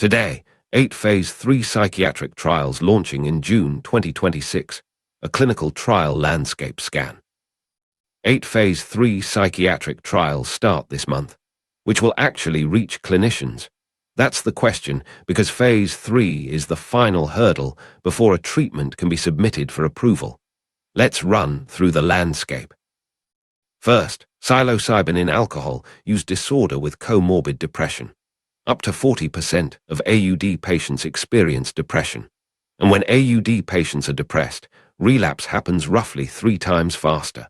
Today, 8 Phase 3 psychiatric trials launching in June 2026, a clinical trial landscape scan. 8 Phase 3 psychiatric trials start this month, which will actually reach clinicians. That's the question, because Phase 3 is the final hurdle before a treatment can be submitted for approval. Let's run through the landscape. First, psilocybin in alcohol use disorder with comorbid depression. Up to 40% of AUD patients experience depression. And when AUD patients are depressed, relapse happens roughly 3 times faster.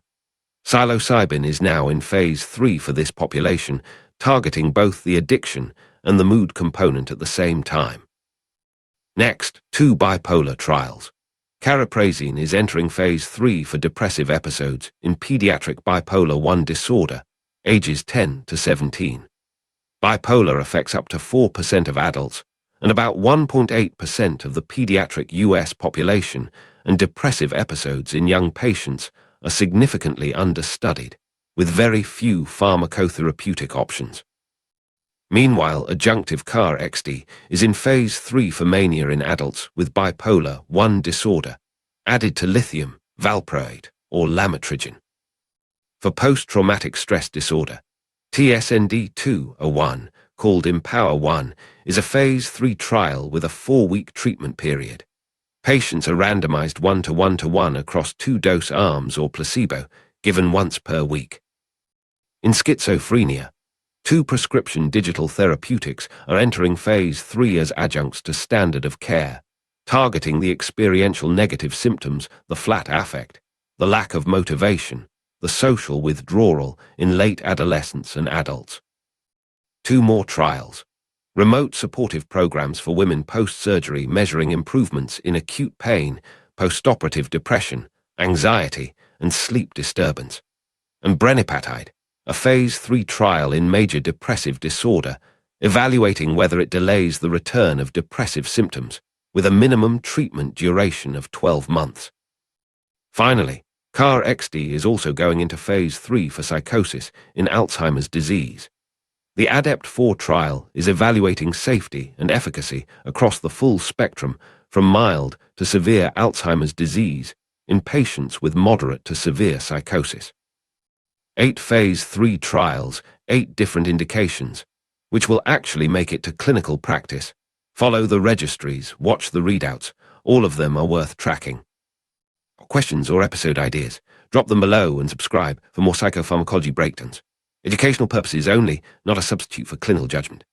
Psilocybin is now in Phase 3 for this population, targeting both the addiction and the mood component at the same time. Next, 2 bipolar trials. Cariprazine is entering Phase 3 for depressive episodes in pediatric bipolar 1 disorder, ages 10 to 17. Bipolar affects up to 4% of adults and about 1.8% of the pediatric US population, and depressive episodes in young patients are significantly understudied, with very few pharmacotherapeutic options. Meanwhile, adjunctive KarXT is in Phase 3 for mania in adults with bipolar 1 disorder, added to lithium, valproate, or lamotrigine. For post-traumatic stress disorder, TSND-201, called Empower-1, is a Phase 3 trial with a 4-week treatment period. Patients are randomized 1:1:1 across 2 dose arms or placebo, given once per week. In schizophrenia, 2 prescription digital therapeutics are entering Phase 3 as adjuncts to standard of care, targeting the experiential negative symptoms, the flat affect, the lack of motivation, the social withdrawal in late adolescents and adults. 2 more trials. Remote supportive programs for women post-surgery measuring improvements in acute pain, postoperative depression, anxiety, and sleep disturbance. And brenipatide, a Phase 3 trial in major depressive disorder, evaluating whether it delays the return of depressive symptoms, with a minimum treatment duration of 12 months. Finally, KarXT is also going into Phase 3 for psychosis in Alzheimer's disease. The ADEPT-4 trial is evaluating safety and efficacy across the full spectrum from mild to severe Alzheimer's disease in patients with moderate to severe psychosis. 8 Phase 3 trials, 8 different indications, which will actually make it to clinical practice. Follow the registries, watch the readouts. All of them are worth tracking. Questions or episode ideas? Drop them below and subscribe for more psychopharmacology breakdowns. Educational purposes only, not a substitute for clinical judgment.